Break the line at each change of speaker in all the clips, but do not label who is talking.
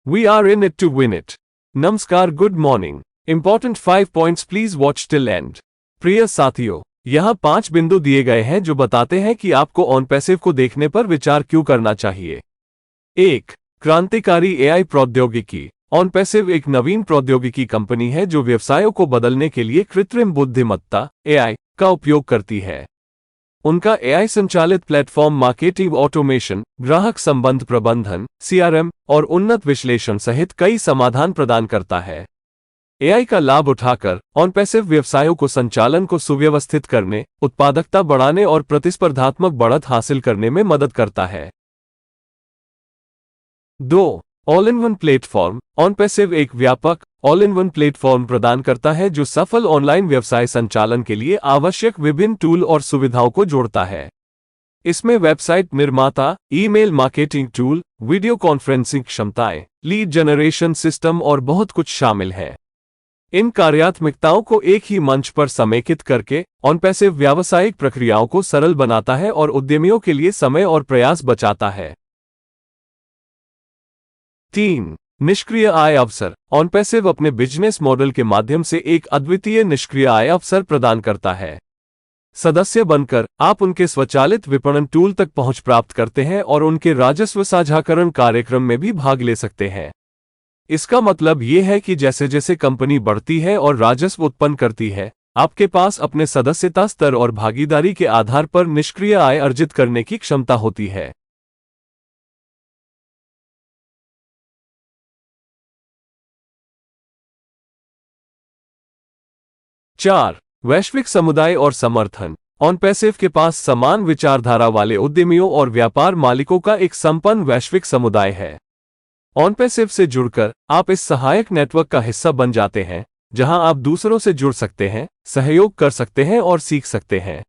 We are in it to win it. नमस्कार, good morning. Important 5 points, please watch till and. प्रिय साथियों, यहाँ 5 बिंदु दिए गए हैं जो बताते हैं कि आपको ऑन पैसिव को देखने पर विचार क्यों करना चाहिए। 1. क्रांतिकारी एआई प्रौद्योगिकी। ऑन पैसिव एक नवीन प्रौद्योगिकी कंपनी है जो व्यवसायों को बदलने के लिए कृत्रिम बुद्धिमत्ता एआई का उपयोग करती है। उनका एआई संचालित प्लेटफॉर्म मार्केटिंग ऑटोमेशन, ग्राहक संबंध प्रबंधन सीआरएम और उन्नत विश्लेषण सहित कई समाधान प्रदान करता है। एआई का लाभ उठाकर ऑन पैसिव व्यवसायों को संचालन को सुव्यवस्थित करने, उत्पादकता बढ़ाने और प्रतिस्पर्धात्मक बढ़त हासिल करने में मदद करता है। 2. All in one platform. On passive एक व्यापक ऑल इन वन प्लेटफॉर्म प्रदान करता है जो सफल ऑनलाइन व्यवसाय संचालन के लिए आवश्यक विभिन्न टूल और सुविधाओं को जोड़ता है। इसमें वेबसाइट निर्माता, email marketing tool, video conferencing क्षमताएं, लीड जनरेशन सिस्टम और बहुत कुछ शामिल है। इन कार्यात्मकताओं को एक ही मंच पर समेकित करके ऑन पैसिव व्यावसायिक प्रक्रियाओं को सरल बनाता है और उद्यमियों के लिए समय और प्रयास बचाता है। 3. निष्क्रिय आय अवसर। ऑन पैसिव अपने बिजनेस मॉडल के माध्यम से एक अद्वितीय निष्क्रिय आय अवसर प्रदान करता है। सदस्य बनकर आप उनके स्वचालित विपणन टूल तक पहुंच प्राप्त करते हैं और उनके राजस्व साझाकरण कार्यक्रम में भी भाग ले सकते हैं। इसका मतलब यह है कि जैसे जैसे कंपनी बढ़ती है और राजस्व उत्पन्न करती है, आपके पास अपने सदस्यता स्तर और भागीदारी के आधार पर निष्क्रिय आय अर्जित करने की क्षमता होती है। 4. वैश्विक समुदाय और समर्थन। ऑन पैसिव के पास समान विचारधारा वाले उद्यमियों और व्यापार मालिकों का एक संपन्न वैश्विक समुदाय है। ऑन पैसिव से जुड़कर आप इस सहायक नेटवर्क का हिस्सा बन जाते हैं, जहां आप दूसरों से जुड़ सकते हैं, सहयोग कर सकते हैं और सीख सकते हैं।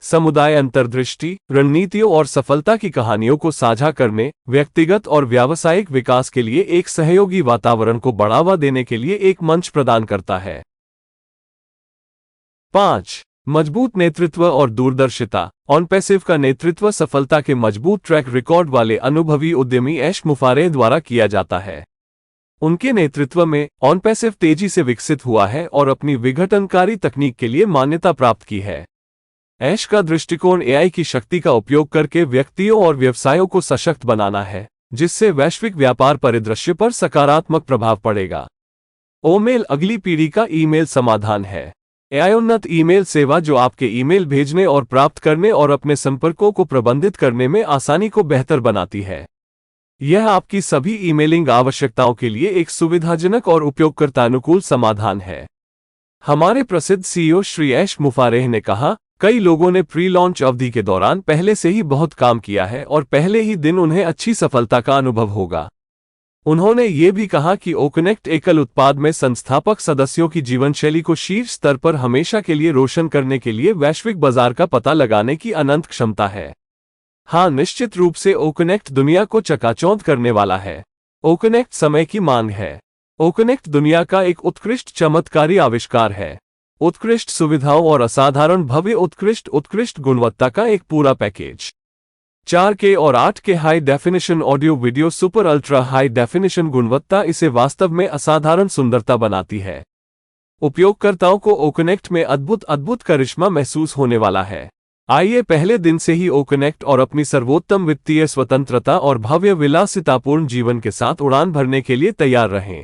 समुदाय अंतर्दृष्टि, रणनीतियों और सफलता की कहानियों को साझा करने, व्यक्तिगत और व्यावसायिक विकास के लिए एक सहयोगी वातावरण को बढ़ावा देने के लिए एक मंच प्रदान करता है। 5. मजबूत नेतृत्व और दूरदर्शिता। ऑन पैसिव का नेतृत्व सफलता के मजबूत ट्रैक रिकॉर्ड वाले अनुभवी उद्यमी ऐश मुफारेह द्वारा किया जाता है। उनके नेतृत्व में ऑन पैसिव तेजी से विकसित हुआ है और अपनी विघटनकारी तकनीक के लिए मान्यता प्राप्त की है। ऐश का दृष्टिकोण एआई की शक्ति का उपयोग करके व्यक्तियों और व्यवसायों को सशक्त बनाना है, जिससे वैश्विक व्यापार परिदृश्य पर सकारात्मक प्रभाव पड़ेगा। ओमेल अगली पीढ़ी का ईमेल समाधान है। एआई उन्नत ईमेल सेवा जो आपके ईमेल भेजने और प्राप्त करने और अपने संपर्कों को प्रबंधित करने में आसानी को बेहतर बनाती है। यह आपकी सभी ईमेलिंग आवश्यकताओं के लिए एक सुविधाजनक और उपयोगकर्ता अनुकूल समाधान है। हमारे प्रसिद्ध सीईओ श्री ऐश मुफारेह ने कहा, कई लोगों ने प्री लॉन्च अवधि के दौरान पहले से ही बहुत काम किया है और पहले ही दिन उन्हें अच्छी सफलता का अनुभव होगा। उन्होंने ये भी कहा कि ओकनेक्ट एकल उत्पाद में संस्थापक सदस्यों की जीवनशैली को शीर्ष स्तर पर हमेशा के लिए रोशन करने के लिए वैश्विक बाजार का पता लगाने की अनंत क्षमता है। हाँ, निश्चित रूप से ओकनेक्ट दुनिया को चकाचौंध करने वाला है। ओकनेक्ट समय की मांग है। ओकनेक्ट दुनिया का एक उत्कृष्ट चमत्कारी आविष्कार है। उत्कृष्ट सुविधाओं और असाधारण भव्य उत्कृष्ट गुणवत्ता का एक पूरा पैकेज। 4K और 8K high definition audio video super ultra high definition गुणवत्ता इसे वास्तव में असाधारण सुंदरता बनाती है। उपयोगकर्ताओं को ओकनेक्ट में अद्भुत करिश्मा महसूस होने वाला है। आइए पहले दिन से ही ओकनेक्ट और अपनी सर्वोत्तम वित्तीय स्वतंत्रता और भव्य विलासितापूर्ण जीवन के साथ उड़ान भरने के लिए तैयार रहें।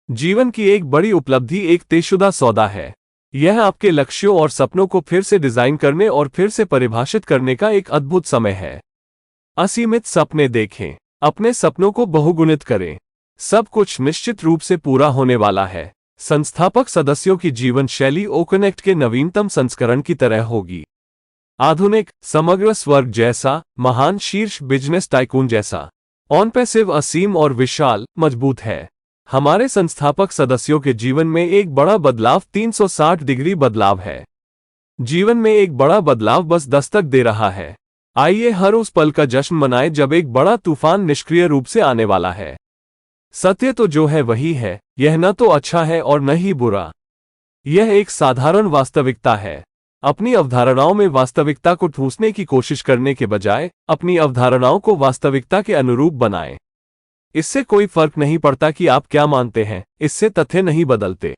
जीवन की एक बड़ी उपलब्धि एक तयशुदा सौदा है। यह आपके लक्ष्यों और सपनों को फिर से डिजाइन करने और फिर से परिभाषित करने का एक अद्भुत समय है। असीमित सपने देखें, अपने सपनों को बहुगुणित करें। सब कुछ निश्चित रूप से पूरा होने वाला है। संस्थापक सदस्यों की जीवन शैली ओकनेक्ट के नवीनतम संस्करण की तरह होगी। आधुनिक, समग्र स्वर्ग जैसा, महान शीर्ष बिजनेस टाइकून जैसा। ऑन पैसिव असीम और विशाल, मजबूत है। हमारे संस्थापक सदस्यों के जीवन में एक बड़ा बदलाव 360 डिग्री बदलाव है। जीवन में एक बड़ा बदलाव बस दस्तक दे रहा है। आइए हर उस पल का जश्न मनाएं जब एक बड़ा तूफान निष्क्रिय रूप से आने वाला है। सत्य तो जो है वही है, यह न तो अच्छा है और न ही बुरा। यह एक साधारण वास्तविकता है। अपनी अवधारणाओं में वास्तविकता को ठूंसने की कोशिश करने के बजाय अपनी अवधारणाओं को वास्तविकता के अनुरूप बनाएं। इससे कोई फर्क नहीं पड़ता कि आप क्या मानते हैं, इससे तथ्य नहीं बदलते।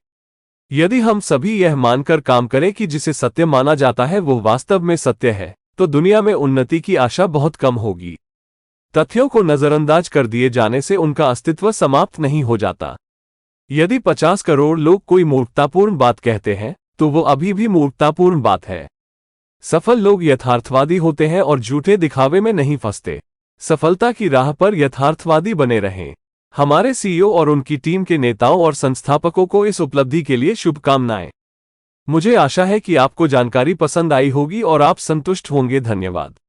यदि हम सभी यह मानकर काम करें कि जिसे सत्य माना जाता है वो वास्तव में सत्य है, तो दुनिया में उन्नति की आशा बहुत कम होगी। तथ्यों को नजरअंदाज कर दिए जाने से उनका अस्तित्व समाप्त नहीं हो जाता। यदि 50 करोड़ लोग कोई मूर्खतापूर्ण बात कहते हैं, तो वो अभी भी मूर्खतापूर्ण बात है। सफल लोग यथार्थवादी होते हैं और झूठे दिखावे में नहीं फंसते। सफलता की राह पर यथार्थवादी बने रहें। हमारे सीईओ और उनकी टीम के नेताओं और संस्थापकों को इस उपलब्धि के लिए शुभकामनाएं। मुझे आशा है कि आपको जानकारी पसंद आई होगी और आप संतुष्ट होंगे। धन्यवाद।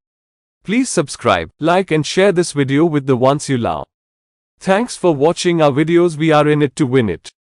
Please subscribe, like and share this video with the ones you love. Thanks for watching our videos. We are in it to win it.